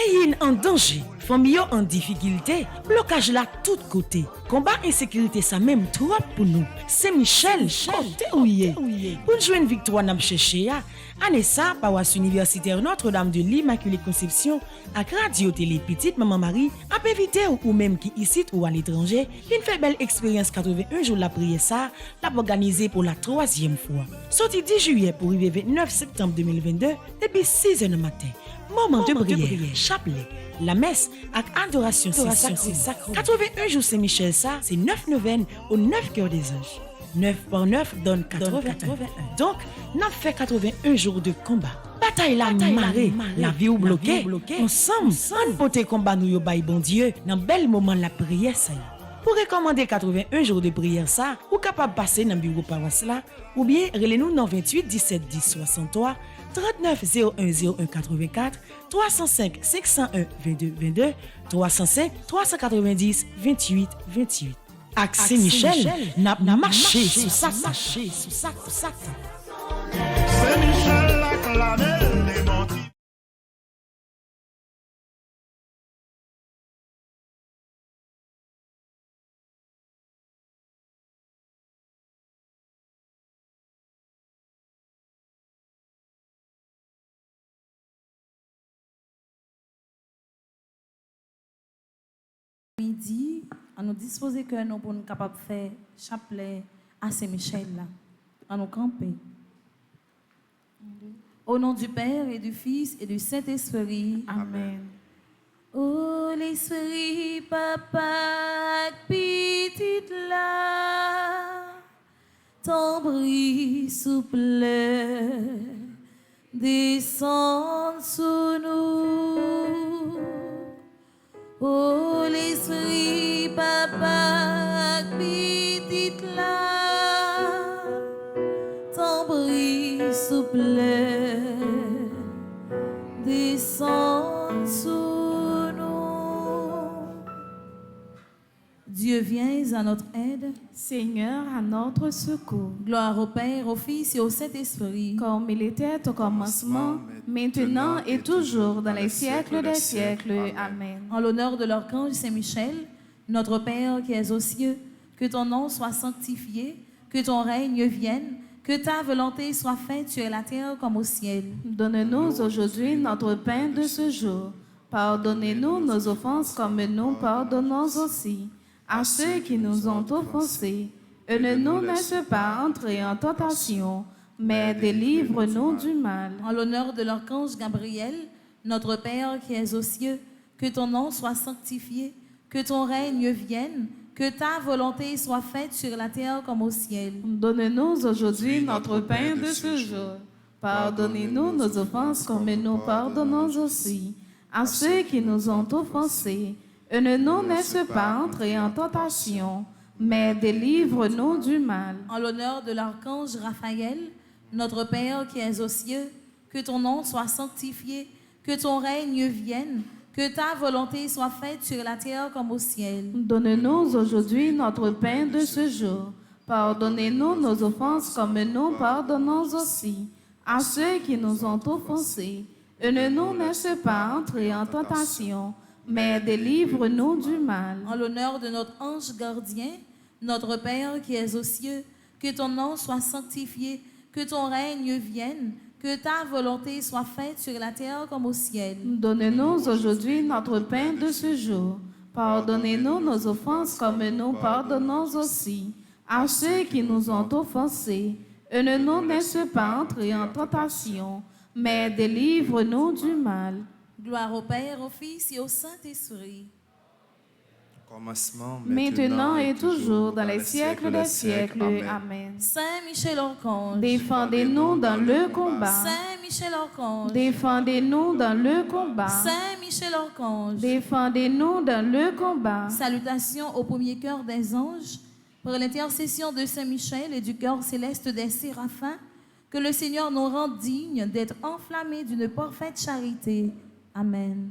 Pays en danger, famille en difficulté, blocage là tout côté. Combat insécurité ça même trop pour nous. C'est Michel, côté ouillé. Pour jouer une victoire n'a cherché année ça paroisse universitaire Notre-Dame de l'Immaculée Conception à Radio Télé Petite Maman Marie a évité ou même qui ici ou à l'étranger, une fait belle expérience 81 jours la prière ça, l'a organisé pour la 3e fois. Sorti 10 juillet pour arriver 29 septembre 2022 depuis 6 h du matin. Moment de prière, chapelet, la messe avec adoration sacrée. 81 jours Saint-Michel ça, c'est 9 neuvaines aux 9 cœurs des anges. 9 par 9 donne 81. Donc, nous fait 81 jours de combat. Bataille la marée, la vie ou bloquée. Ensemble, on peut combat nous yo bail bon Dieu dans bel moment la prière ça. Pour recommander 81 jours de prière ça, ou capable passer dans bureau paroisse là ou bien relez-nous dans 28 17 10 63 39 01 01 84 305 501 22 22 305 390 28 28. Axé Michel n'a marché sous ça. C'est Michel la clamé les mentis. Midi, on nous disposer que nous pour nous capables de faire chapelet à Saint-Michel là, à nous camper. Au nom du Père et du Fils et du Saint-Esprit. Amen. Oh l'Esprit papa petite là, ton bris souple descend sous nous. Oh l'Esprit papa petite là, ton bris souple descend sous nous. Dieu vient à notre aide. Seigneur, à notre secours. Gloire au Père, au Fils et au Saint-Esprit. Comme il était au commencement, maintenant et toujours, dans les siècles des siècles. Amen. En l'honneur de l'archange Saint-Michel, notre Père qui es aux cieux, que ton nom soit sanctifié, que ton règne vienne, que ta volonté soit faite sur la terre comme au ciel. Donne-nous aujourd'hui notre pain de ce jour. Pardonnez-nous nos offenses comme nous pardonnons aussi à ceux qui nous ont offensés. Et ne nous laisse pas entrer en tentation, mais délivre-nous du mal. En l'honneur de l'archange Gabriel, notre Père qui es aux cieux, que ton nom soit sanctifié, que ton règne vienne, que ta volonté soit faite sur la terre comme au ciel. Donne-nous aujourd'hui notre pain de ce jour. Pardonnez-nous nos offenses comme nous pardonnons aussi à ceux qui nous ont offensés. Et ne nous laisse pas entrer en tentation, mais délivre-nous du mal. En l'honneur de l'archange Raphaël, notre Père qui es aux cieux, que ton nom soit sanctifié, que ton règne vienne, que ta volonté soit faite sur la terre comme au ciel. Donne-nous aujourd'hui notre pain de ce jour. Pardonnez-nous nos offenses comme nous pardonnons aussi à ceux qui nous ont offensés. Et ne nous laisse pas entrer en tentation, mais délivre-nous du mal. En l'honneur de notre ange gardien, notre Père qui es aux cieux, que ton nom soit sanctifié, que ton règne vienne, que ta volonté soit faite sur la terre comme au ciel. Donne-nous aujourd'hui notre pain de ce jour. Pardonnez-nous nos offenses comme nous pardonnons aussi à ceux qui nous ont offensés. Et ne nous laisse pas entrer en tentation, mais délivre-nous du mal. Gloire au Père, au Fils et au Saint-Esprit. Commencement, Maintenant et toujours, dans les siècles des siècles. Amen. Saint Michel Archange, Défendez-nous dans le combat. Saint Michel Archange, Défendez-nous dans le combat. Saint Michel Archange, Défendez-nous dans le combat. salutations au premier cœur des anges, pour l'intercession de Saint Michel et du cœur céleste des séraphins, que le Seigneur nous rende dignes d'être enflammés d'une parfaite charité. Amen.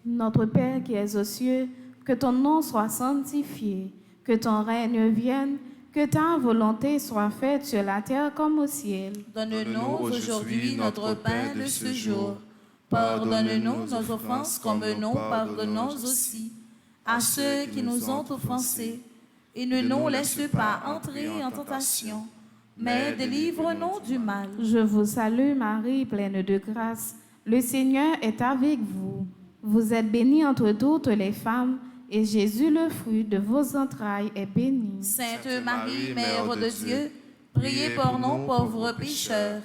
Notre Père qui es aux cieux, que ton nom soit sanctifié, que ton règne vienne, que ta volonté soit faite sur la terre comme au ciel. Donne-nous aujourd'hui notre pain de ce jour. Pardonne-nous nos offenses comme nous pardonnons aussi à ceux qui nous ont offensés. Et ne nous laisse pas entrer en tentation, mais délivre-nous du mal. Je vous salue Marie, pleine de grâce. Le Seigneur est avec vous. Vous êtes bénie entre toutes les femmes, et Jésus, le fruit de vos entrailles, est béni. Sainte Marie, Mère de Dieu, priez pour nous pauvres pécheurs,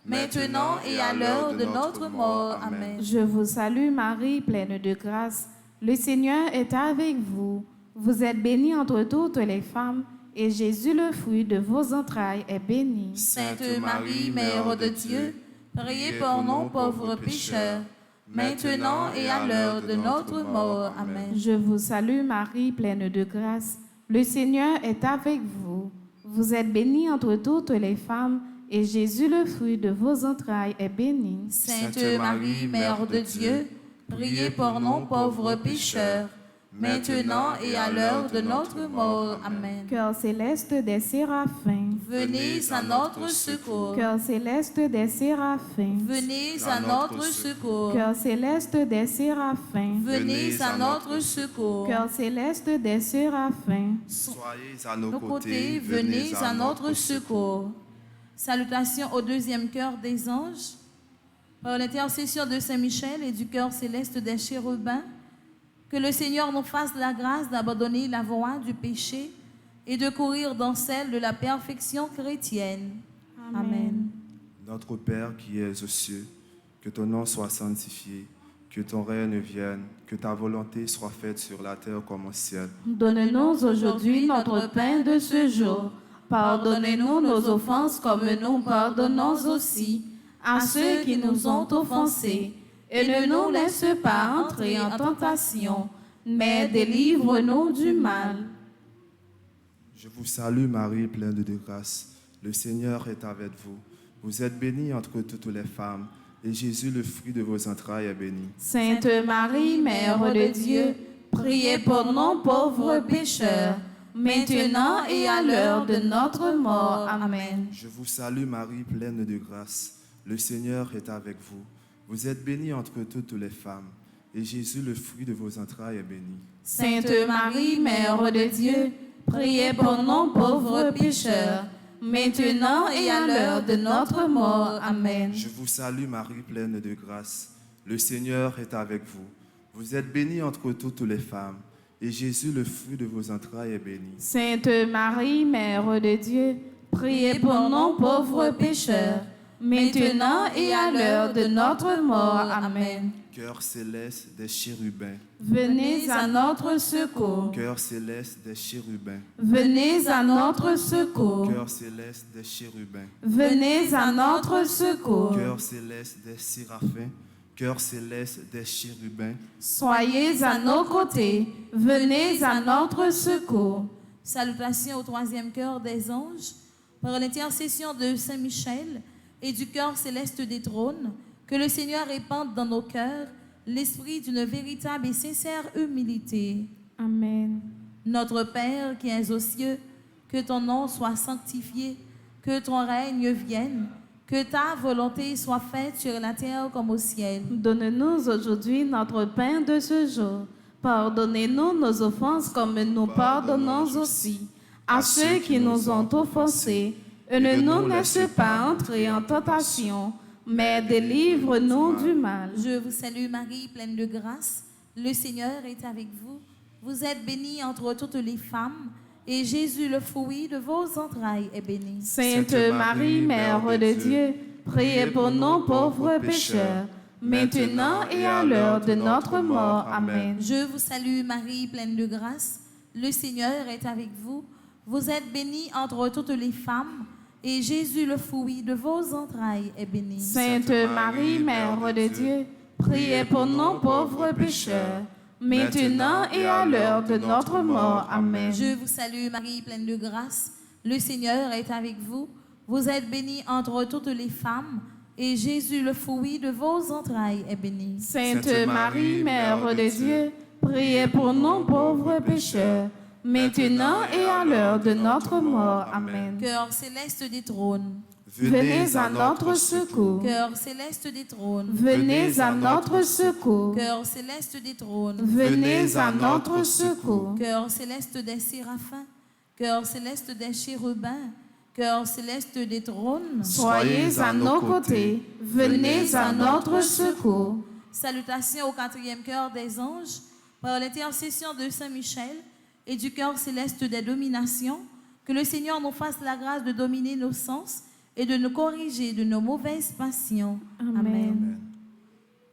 maintenant et à l'heure de notre mort. Amen. Je vous salue Marie, pleine de grâce. Le Seigneur est avec vous. Vous êtes bénie entre toutes les femmes, et Jésus, le fruit de vos entrailles, est béni. Sainte Marie, Mère de Dieu, priez pour nous pauvres pécheurs, maintenant et à l'heure de notre mort. Amen. Je vous salue Marie, pleine de grâce. Le Seigneur est avec vous. Vous êtes bénie entre toutes les femmes, et Jésus, le fruit de vos entrailles, est béni. Sainte Marie, Mère de Dieu, priez pour nous pauvres pécheurs, maintenant et à l'heure de notre mort. Amen. Cœur céleste des séraphins, Venez à notre secours. cœur céleste des séraphins, Venez à notre secours. cœur céleste des séraphins, Venez à notre secours. cœur céleste des séraphins. Soyez à nos Nos côtés, côtés, venez à notre secours. Salutations au deuxième cœur des anges. Par l'intercession de Saint-Michel et du cœur céleste des chérubins, que le Seigneur nous fasse la grâce d'abandonner la voie du péché et de courir dans celle de la perfection chrétienne. Amen. Notre Père qui es aux cieux, que ton nom soit sanctifié, que ton règne vienne, que ta volonté soit faite sur la terre comme au ciel. Donne-nous aujourd'hui notre pain de ce jour. Pardonnez-nous nos offenses comme nous pardonnons aussi à ceux qui nous ont offensés. Et ne nous laisse pas entrer en tentation, mais délivre-nous du mal. Je vous salue Marie, pleine de grâce. Le Seigneur est avec vous. Vous êtes bénie entre toutes les femmes, et Jésus, le fruit de vos entrailles, est béni. Sainte Marie, Mère de Dieu, priez pour nous pauvres pécheurs, maintenant et à l'heure de notre mort. Amen. Je vous salue Marie, pleine de grâce. Le Seigneur est avec vous. Vous êtes bénie entre toutes les femmes, et Jésus, le fruit de vos entrailles, est béni. Sainte Marie, Mère de Dieu, priez pour nous pauvres pécheurs, maintenant et à l'heure de notre mort. Amen. Je vous salue Marie, pleine de grâce. Le Seigneur est avec vous. Vous êtes bénie entre toutes les femmes, et Jésus, le fruit de vos entrailles, est béni. Sainte Marie, Mère de Dieu, priez pour nous pauvres pécheurs, maintenant et à l'heure de notre mort. Amen. Cœur céleste des chérubins, Venez à notre secours. cœur céleste des chérubins, Venez à notre secours. cœur céleste des chérubins, Venez à notre secours. cœur céleste des séraphins, cœur céleste des chérubins, Soyez à nos côtés. Venez à notre secours. Salutations au troisième cœur des anges. Par l'intercession de Saint-Michel et du cœur céleste des trônes, que le Seigneur répande dans nos cœurs l'esprit d'une véritable et sincère humilité. Amen. Notre Père qui es aux cieux, que ton nom soit sanctifié, que ton règne vienne, que ta volonté soit faite sur la terre comme au ciel. Donne-nous aujourd'hui notre pain de ce jour. Pardonnez-nous nos offenses comme nous pardonnons aussi à ceux qui nous ont offensés. Et ne nous laisse pas entrer en tentation, mais délivre-nous du mal. Je vous salue Marie, pleine de grâce. Le Seigneur est avec vous. Vous êtes bénie entre toutes les femmes, et Jésus, le fruit de vos entrailles, est béni. Sainte Marie, Mère de Dieu, priez pour nous pauvres pécheurs, maintenant et à l'heure de notre mort. Amen. Je vous salue Marie, pleine de grâce. Le Seigneur est avec vous. Vous êtes bénie entre toutes les femmes, et Jésus, le fruit de vos entrailles, est béni. Sainte Marie, Mère de Dieu, priez pour nous pauvres pécheurs, maintenant et à l'heure de notre mort. Amen. Je vous salue Marie, pleine de grâce. Le Seigneur est avec vous. Vous êtes bénie entre toutes les femmes, et Jésus, le fruit de vos entrailles, est béni. Sainte Marie, Mère de Dieu, priez pour nous pauvres pécheurs, maintenant et à l'heure de notre mort. Amen. Cœur céleste des trônes, Venez à notre secours. Cœur céleste des trônes. Venez à notre secours. Cœur céleste des trônes. Venez à notre secours. Cœur céleste des séraphins. Cœur céleste des chérubins. Cœur céleste des trônes. Soyez à nos côtés. Venez à notre secours. Salutations au quatrième cœur des anges, par l'intercession de Saint Michel et du cœur céleste des dominations, que le Seigneur nous fasse la grâce de dominer nos sens et de nous corriger de nos mauvaises passions. Amen.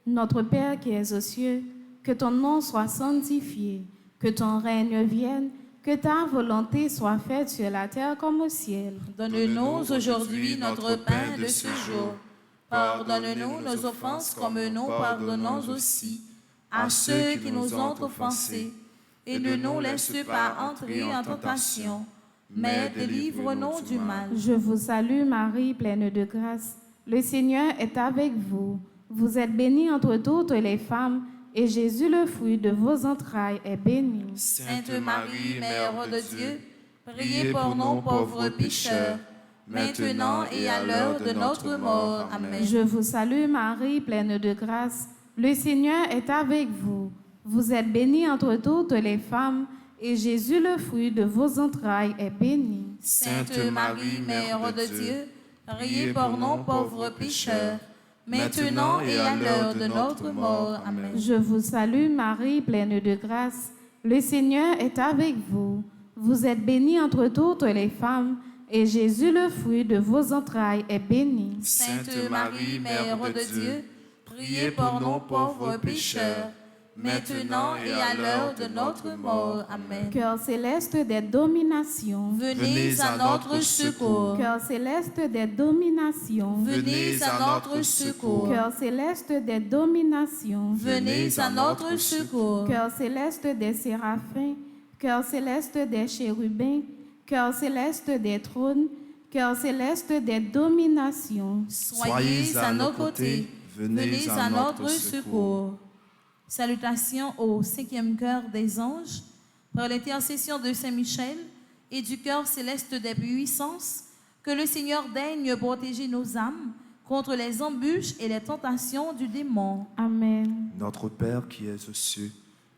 Notre Père qui es aux cieux, que ton nom soit sanctifié, que ton règne vienne, que ta volonté soit faite sur la terre comme au ciel. Donne-nous aujourd'hui notre pain de ce jour. Pardonne-nous nos offenses comme nous pardonnons aussi à ceux qui nous ont offensés. Et ne nous laisse pas entrer en tentation, mais délivre-nous du mal. Je vous salue Marie, pleine de grâce. Le Seigneur est avec vous. Vous êtes bénie entre toutes les femmes, et Jésus, le fruit de vos entrailles, est béni. Sainte Marie, Mère de Dieu, priez pour nous pauvres pécheurs, maintenant et à l'heure de notre mort. Amen. Je vous salue Marie, pleine de grâce. Le Seigneur est avec vous. Vous êtes bénie entre toutes les femmes, et Jésus, le fruit de vos entrailles, est béni. Sainte Marie, Mère de Dieu, priez pour nous pauvres pécheurs, maintenant et à l'heure de notre mort. Amen. Je vous salue Marie, pleine de grâce. Le Seigneur est avec vous. Vous êtes bénie entre toutes les femmes, et Jésus, le fruit de vos entrailles, est béni. Sainte Marie, Mère de Dieu, priez pour nous pauvres pécheurs, maintenant et à l'heure de notre mort. Amen. Cœur céleste des dominations. Venez à notre secours. Cœur céleste des dominations. Venez à notre secours. Cœur céleste des dominations. Venez à notre secours. Cœur céleste des séraphins. Cœur céleste des chérubins. Cœur céleste des trônes. Cœur céleste des dominations. Soyez à nos côtés. Venez à notre secours. Salutations au cinquième cœur des anges, par l'intercession de Saint Michel et du cœur céleste des puissances, que le Seigneur daigne protéger nos âmes contre les embûches et les tentations du démon. Amen. Notre Père qui es aux cieux,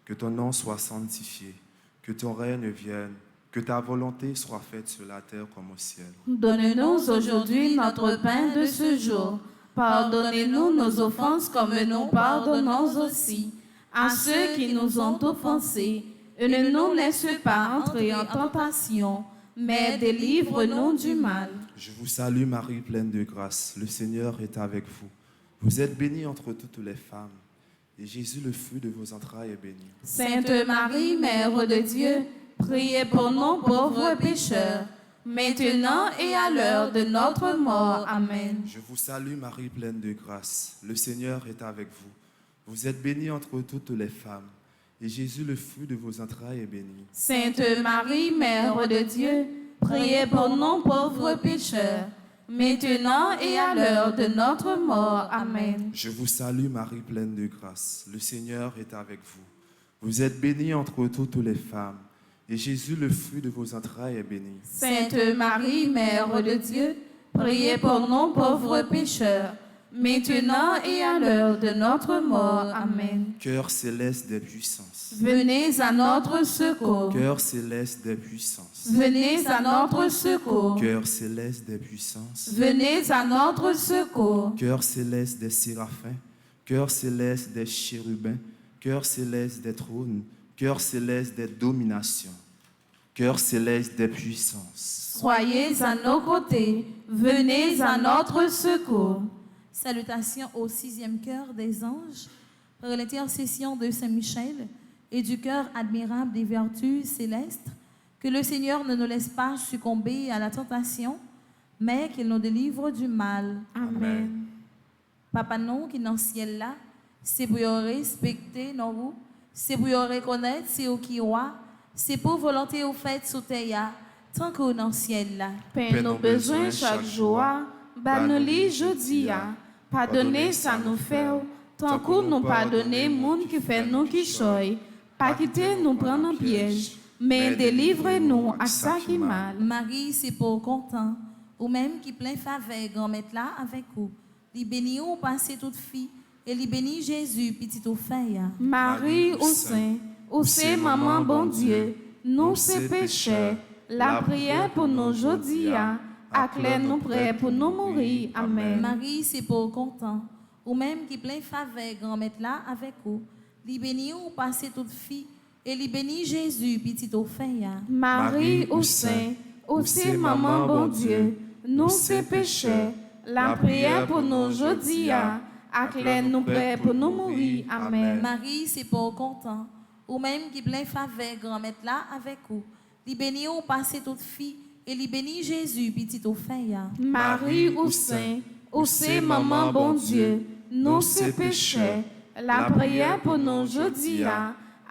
que ton nom soit sanctifié, que ton règne vienne, que ta volonté soit faite sur la terre comme au ciel. Donne-nous aujourd'hui notre pain de ce jour. Pardonnez-nous nos offenses comme nous pardonnons aussi à ceux qui nous ont offensés. Et ne nous laisse pas entrer en tentation, mais délivre-nous du mal. Je vous salue Marie, pleine de grâce. Le Seigneur est avec vous. Vous êtes bénie entre toutes les femmes, et Jésus, le fruit de vos entrailles, est béni. Sainte Marie, Mère de Dieu, priez pour nous pauvres pécheurs, maintenant et à l'heure de notre mort. Amen. Je vous salue Marie, pleine de grâce. Le Seigneur est avec vous. Vous êtes bénie entre toutes les femmes, et Jésus, le fruit de vos entrailles, est béni. Sainte Marie, Mère de Dieu, priez pour nous pauvres pécheurs, maintenant et à l'heure de notre mort. Amen. Je vous salue Marie, pleine de grâce. Le Seigneur est avec vous. Vous êtes bénie entre toutes les femmes, et Jésus, le fruit de vos entrailles, est béni. Sainte Marie, Mère de Dieu, priez pour nous pauvres pécheurs, maintenant et à l'heure de notre mort. Amen. Cœur céleste des puissances. Venez à notre secours. Cœur céleste des puissances. Venez à notre secours. Cœur céleste des puissances. Venez à notre secours. Cœur céleste des séraphins. Cœur céleste des chérubins. Cœur céleste des trônes. Cœur céleste des dominations. Cœur céleste des puissances. Soyez à nos côtés. Venez à notre secours. Salutations au sixième cœur des anges, par l'intercession de Saint Michel et du cœur admirable des vertus célestes, que le Seigneur ne nous laisse pas succomber à la tentation, mais qu'il nous délivre du mal. Amen. Papa nous qui dans le ciel là, c'est pour respecter nous, c'est pour reconnaître c'est au qui roi, c'est pour volonté au fait sous terre, tant qu'on dans le ciel là. Paix nos besoins chaque jour, banoli jodia. Pardonnez ça nous fait, tant que nous pardonnez monde qui fait nous qui choy. Pas quitter nous prendre en piège, mais délivrez-nous à ça qui mal. Marie, c'est pour content, ou même qui plein faveur, grand-mère là avec vous. Li béni ou passé toute fille, et li béni Jésus, petit au fait. Marie ou Saint, ou c'est maman bon Dieu, nous c'est péchés, la prière pour nous aujourd'hui, acclare nous prêts pour nous mourir. Amen. Marie, c'est pour content, ou même qui plein faveur, grand-mère là avec vous. Li béni ou passé toute fille, et li béni Jésus, petit au fait. Marie ou Saint, ou c'est maman bon Dieu, nous c'est péchés, la prière pour nous aujourd'hui, acclare nous prêts pour nous mourir. Amen. Marie, c'est pour content, ou même qui plein faveur, grand-mère là avec vous. Li béni ou passé toute fille, et li béni Jésus, petit au fait. Marie ou Saint, ou c'est maman bon Dieu, nous c'est péchés, la prière pour nous aujourd'hui,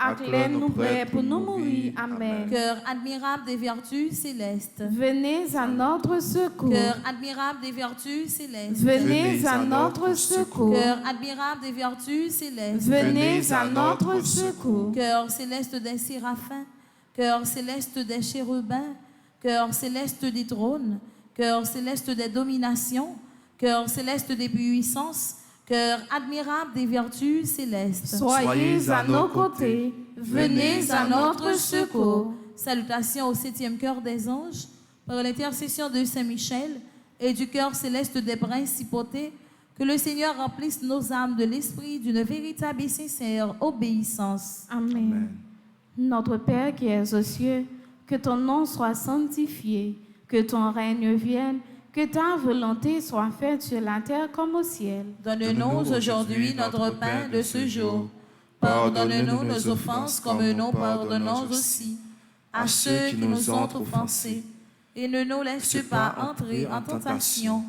acclare nous prêts pour nous mourir. Amen. Cœur admirable des vertus célestes. Venez à notre secours. Cœur admirable des vertus célestes. Venez à notre secours. Cœur admirable des vertus célestes. Venez à notre secours. Cœur céleste des séraphins. Cœur céleste des chérubins. Cœur céleste des trônes. Cœur céleste des dominations. Cœur céleste des puissances. Cœur admirable des vertus célestes. Soyez à nos côtés. Venez à notre secours. Salutations au 7e cœur des anges, par l'intercession de Saint Michel et du cœur céleste des principautés, que le Seigneur remplisse nos âmes de l'esprit d'une véritable et sincère obéissance. Amen. Notre Père qui es aux cieux, que ton nom soit sanctifié, que ton règne vienne, que ta volonté soit faite sur la terre comme au ciel. Donne-nous aujourd'hui notre pain de ce jour. Pardonne-nous nos offenses comme nous pardonnons aussi à ceux qui nous ont offensés. Et ne nous laisse pas entrer en tentation,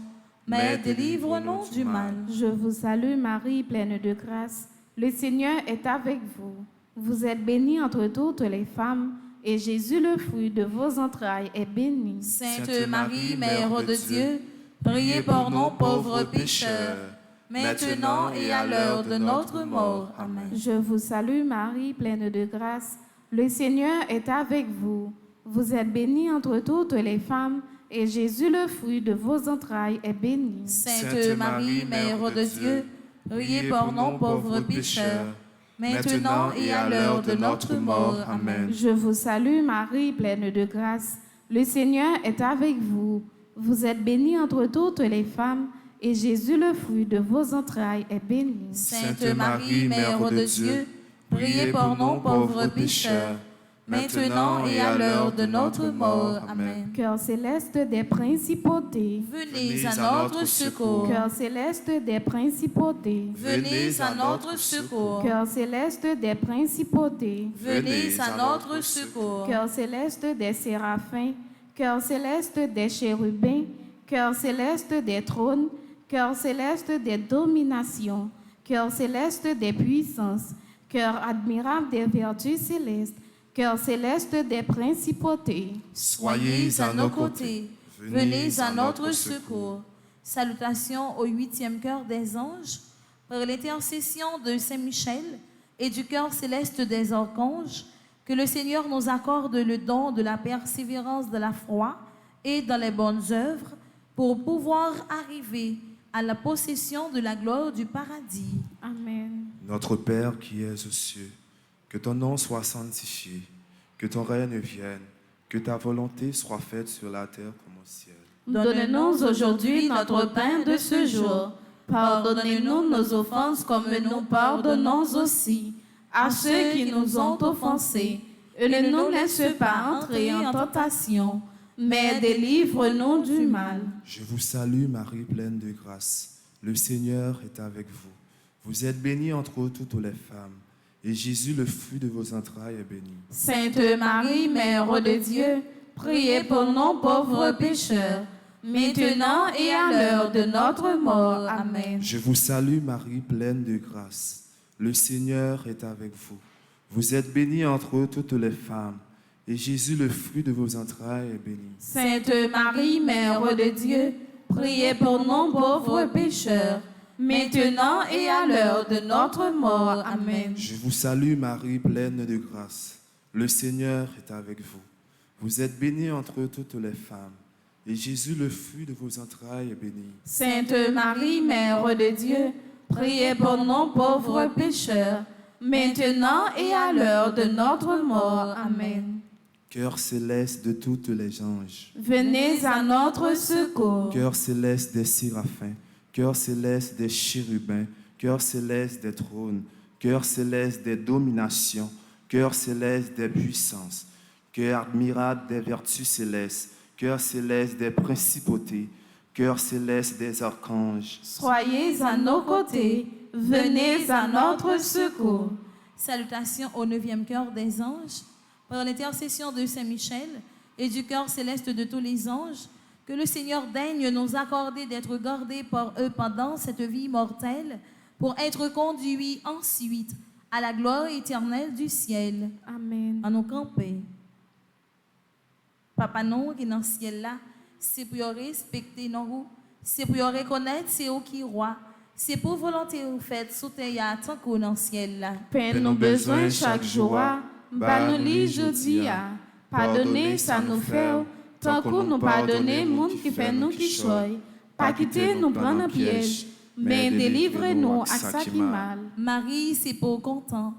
mais délivre-nous du mal. Je vous salue Marie, pleine de grâce. Le Seigneur est avec vous. Vous êtes bénie entre toutes les femmes, et Jésus, le fruit de vos entrailles, est béni. Sainte Marie, Mère de Dieu, priez pour nous pauvres pécheurs, maintenant et à l'heure de notre mort. Amen. Je vous salue Marie, pleine de grâce. Le Seigneur est avec vous. Vous êtes bénie entre toutes les femmes, et Jésus, le fruit de vos entrailles, est béni. Sainte Marie, Mère de Dieu, priez pour nous pauvres pécheurs, maintenant et à l'heure de notre mort. Amen. Je vous salue Marie, pleine de grâce. Le Seigneur est avec vous. Vous êtes bénie entre toutes les femmes, et Jésus, le fruit de vos entrailles, est béni. Sainte Marie, Mère de Dieu, priez pour nous pauvres pécheurs, maintenant et à l'heure de notre mort. Amen. Cœur céleste des principautés, venez à notre secours. Cœur céleste des principautés, venez à notre secours. Cœur céleste des principautés, venez à notre secours. Cœur céleste des séraphins, cœur céleste des chérubins, cœur céleste des trônes, cœur céleste des dominations, cœur céleste des puissances, cœur admirable des vertus célestes, cœur céleste des principautés. Soyez à nos côtés, venez à notre secours. Salutations au 8e cœur des anges, par l'intercession de Saint Michel et du cœur céleste des archanges, que le Seigneur nous accorde le don de la persévérance de la foi et dans les bonnes œuvres pour pouvoir arriver à la possession de la gloire du paradis. Amen. Notre Père qui es aux cieux, que ton nom soit sanctifié, que ton règne vienne, que ta volonté soit faite sur la terre comme au ciel. Donne-nous aujourd'hui notre pain de ce jour. Pardonne-nous nos offenses comme nous pardonnons aussi à ceux qui nous ont offensés. Et ne nous laisse pas entrer en tentation, mais délivre-nous du mal. Je vous salue Marie, pleine de grâce. Le Seigneur est avec vous. Vous êtes bénie entre toutes les femmes, et Jésus, le fruit de vos entrailles, est béni. Sainte Marie, Mère de Dieu, priez pour nous pauvres pécheurs, maintenant et à l'heure de notre mort. Amen. Je vous salue Marie, pleine de grâce. Le Seigneur est avec vous. Vous êtes bénie entre toutes les femmes, et Jésus, le fruit de vos entrailles, est béni. Sainte Marie, Mère de Dieu, priez pour nous pauvres pécheurs, maintenant et à l'heure de notre mort. Amen. Je vous salue Marie, pleine de grâce. Le Seigneur est avec vous. Vous êtes bénie entre toutes les femmes, Et Jésus, le fruit de vos entrailles, est béni. Sainte Marie, Mère de Dieu, priez pour nous pauvres pécheurs, maintenant et à l'heure de notre mort. Amen. Cœur céleste de toutes les anges, Venez à notre secours. cœur céleste des séraphins, cœur céleste des chérubins, cœur céleste des trônes, cœur céleste des dominations, cœur céleste des puissances, cœur admirable des vertus célestes, cœur céleste des principautés, cœur céleste des archanges. Soyez à nos côtés, venez à notre secours. Salutations au 9e cœur des anges, par l'intercession de Saint-Michel et du cœur céleste de tous les anges, que le Seigneur daigne nous accorder d'être gardés par eux pendant cette vie mortelle, pour être conduits ensuite à la gloire éternelle du ciel. Amen. À nous camper. Papa non qui est dans le ciel là, c'est pour respecter nous, c'est pour reconnaître c'est où qui roi, c'est pour volonté vous faites sous terre tant qu'on dans le ciel là. Peine nos besoins chaque jour, bah nous li jodi a. Pardonnez ça nous fait, tant qu'on nous pardonner monde qui fait nous qui choy. Pas quitter nous prendre un piège, mais délivrez-nous à ça qui mal. Marie, c'est pour content,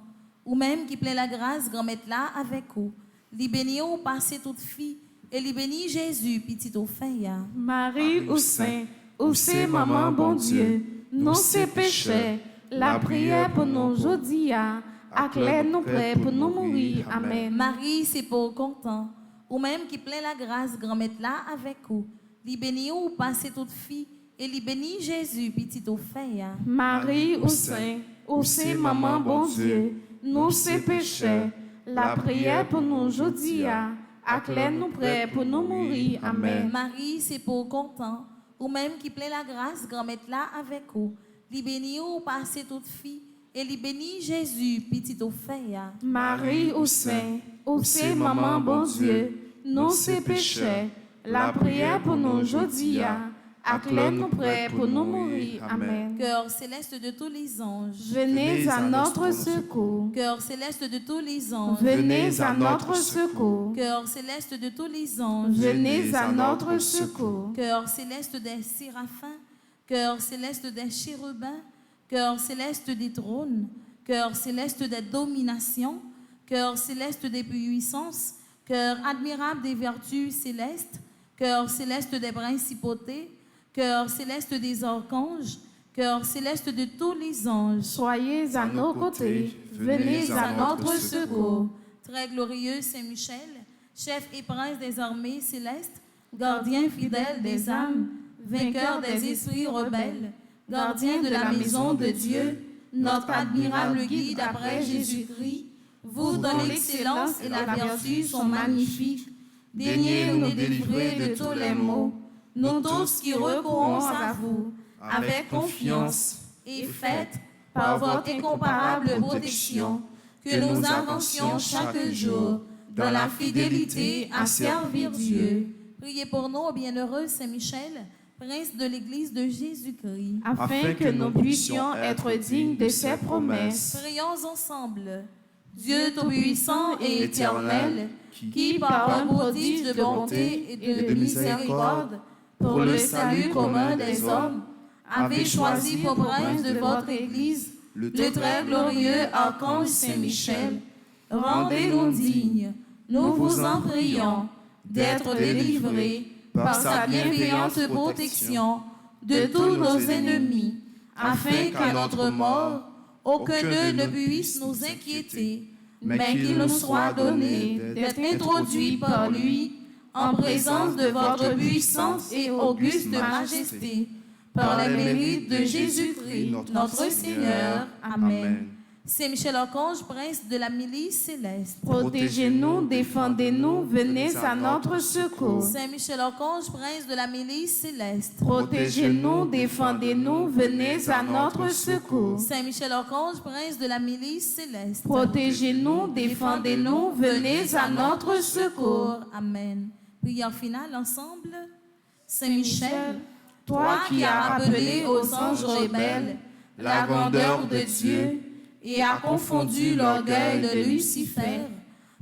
ou même qui plaît la grâce, grand-mère là avec vous. Li béni ou passez toute fille, et li béni Jésus, petit au fin ya. Marie ou saint, ou c'est maman bon Dieu, nous c'est péché, la prière pour nous jodi a. Acclare nous prêts pour nous mourir. Amen. Marie, c'est pour content, ou même qui plaît la grâce, grand-mère là avec vous. Li béni ou passez toute fille, et li béni Jésus, petit au fin ya. Marie ou saint, ou c'est maman bon Dieu, nous c'est péché, la prière pour nous jodi a. Acclare nous prêts pour nous mourir. Amen. Marie, c'est pour content, ou même qui plaît la grâce, grand-mère là avec vous. Li béni ou passez toute fille, et li béni Jésus, petit au fin ya. Marie ou saint, ou c'est maman bon Dieu, nous c'est péché, la prière pour nous jodi a. Acclare nous prêts pour nous mourir. Amen. Cœur céleste de tous les anges, Venez à notre secours. cœur céleste de tous les anges, Venez à notre secours. cœur céleste de tous les anges, Venez à notre secours. cœur céleste des séraphins, cœur céleste des chérubins, cœur céleste des trônes, cœur céleste des dominations, cœur céleste des puissances, cœur admirable des vertus célestes, cœur céleste des principautés, cœur céleste des archanges, cœur céleste de tous les anges. Soyez à nos côtés. Venez à notre secours. Très glorieux Saint-Michel, chef et prince des armées célestes, gardien fidèle des âmes, vainqueur des esprits rebelles, gardien de la maison de Dieu, notre admirable guide après Jésus-Christ, vous dont l'excellence et la vertu sont magnifiques, daignez nous délivrer de tous les maux, nous tous qui recourons à vous, avec confiance, et faites, par votre incomparable protection, que nous avancions chaque jour dans la fidélité à servir Dieu. Priez pour nous, bienheureux Saint-Michel, prince de l'Église de Jésus-Christ, afin que nous puissions être dignes de ses promesses. Prions ensemble. Dieu Tout-Puissant et Éternel, qui par un prodige de bonté et de miséricorde, pour le salut commun des hommes, avez choisi pour prince de votre Église le très glorieux archange Saint-Michel. Rendez-nous dignes, nous vous en prions, d'être délivrés par sa bienveillante protection de tous nos ennemis, afin qu'à notre mort, aucun d'eux ne puisse nous inquiéter, mais qu'il nous soit donné d'être introduit par lui en présence de votre puissance et auguste majesté, par les mérites de Jésus-Christ, notre Seigneur. Amen. Saint Michel Archange, prince de la milice céleste, protégez-nous, défendez-nous, venez à notre secours. Saint Michel Archange, prince de la milice céleste, protégez-nous, défendez-nous, venez à notre secours. Saint Michel Archange, prince de la milice céleste, protégez-nous, défendez-nous, venez à notre secours. Amen. Prière finale ensemble. Saint Michel, toi qui as rappelé aux anges rebelles la grandeur de Dieu et as confondu l'orgueil de Lucifer,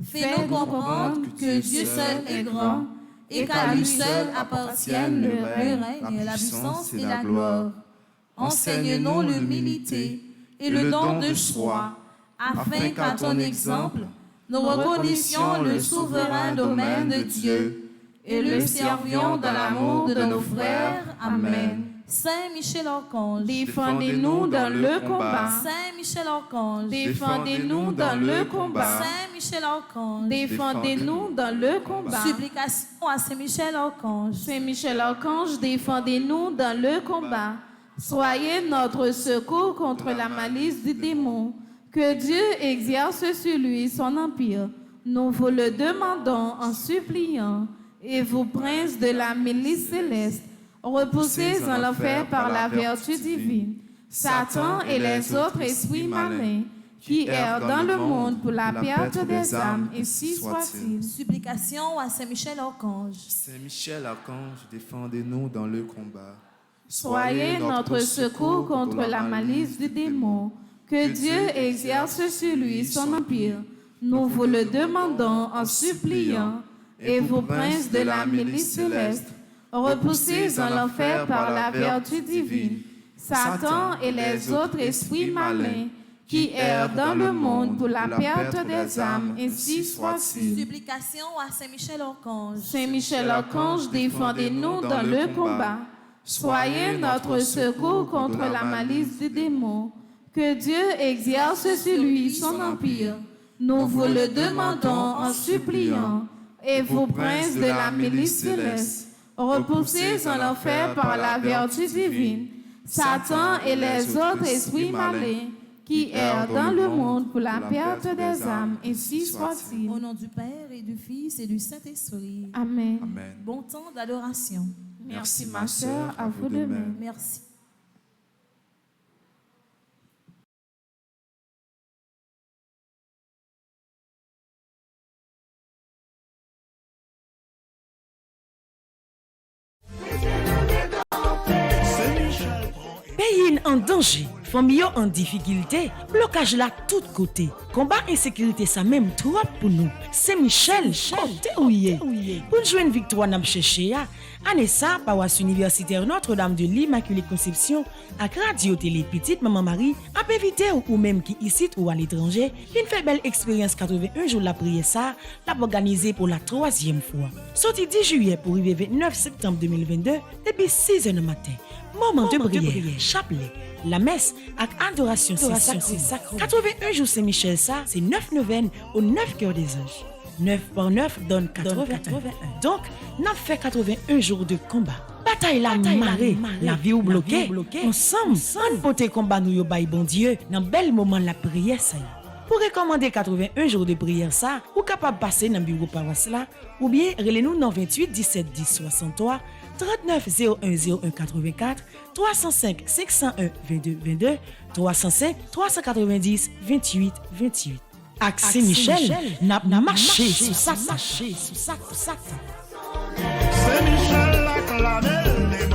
fais-nous comprendre que Dieu seul est grand et qu'à lui seul appartiennent le règne, la puissance et la gloire. Enseigne-nous l'humilité et le don de soi, afin qu'à ton exemple, nous reconnaissions le souverain domaine de Dieu et le servions dans l'amour de nos frères. Amen. Saint Michel-Archange, Défendez-nous dans le combat. Saint Michel-Archange, Défendez-nous dans le combat. Saint Michel-Archange, Défendez-nous dans le combat. supplication à Saint Michel-Archange. Saint Michel-Archange, défendez-nous dans le combat. Soyez notre secours contre la malice du démon. Que Dieu exerce sur lui son empire. Nous vous le demandons en suppliant. Et vous, princes de la milice céleste, repoussés en l'enfer par la vertu divine, Satan et les autres esprits malins qui errent dans le monde pour la perte des âmes, ainsi soit-il. Supplication à Saint Michel-Archange. Saint Michel Archange, défendez-nous dans le combat. Soyez notre secours contre la malice du démon. Que Dieu exerce sur lui son empire. Nous vous le demandons en suppliant. Et vous, princes de la milice céleste, repoussés en l'enfer par la vertu divine, Satan et les autres esprits malins qui errent dans le monde pour la perte des âmes, ainsi soit-il. Supplication à Saint Michel-Archange. Saint Michel-Archange, défendez-nous dans le combat. Soyez notre secours contre la malice du démon. Que Dieu exerce sur lui son empire. Nous vous le demandons en suppliant. Et vous, princes de la milice céleste, repoussés en l'enfer par la vertu divine, Satan et les autres esprits malins qui errent dans le monde pour la perte des âmes, ainsi soit-il. Au nom du Père et du Fils et du Saint-Esprit. Amen. Amen. Bon temps d'adoration. Merci, ma sœur, à vous de même. Merci. Pays en danger, famille en difficulté, blocage là tout côté. Combat insécurité ça même trop pour nous. C'est Michel, côté ouye. Pour jouer une victoire n'a cherché à Anessa paroisse universitaire Notre-Dame de l'Immaculée Conception à Radio Télé Petite Maman Marie a invité ou même qui ici ou à l'étranger, qui fait belle expérience 81 jours la prière ça, l'a organisé pour la 3e fois. Sorti 10 juillet pour arriver 29 septembre 2022 depuis 6h du matin. Moment de prière, chapelet, la messe avec adoration sacrée. 81 jours Saint-Michel ça, c'est 9 neuvaines aux 9 cœurs des anges. 9 par 9 donne 81. Donc, n'a fait 81 jours de combat. Bataille la marée, la vie ou bloquée. Ensemble, on pote combat nous yo bay bon Dieu dans bel moment la prière ça. Pour recommander 81 jours de prière ça, ou capable passer dans bureau paroisse là ou bien relez-nous dans 28 17 10 63 39 01 01 84 305 501 22 22 305 390 28 28. Axé Michel n'a marché sous ça. C'est Michel acclamé, les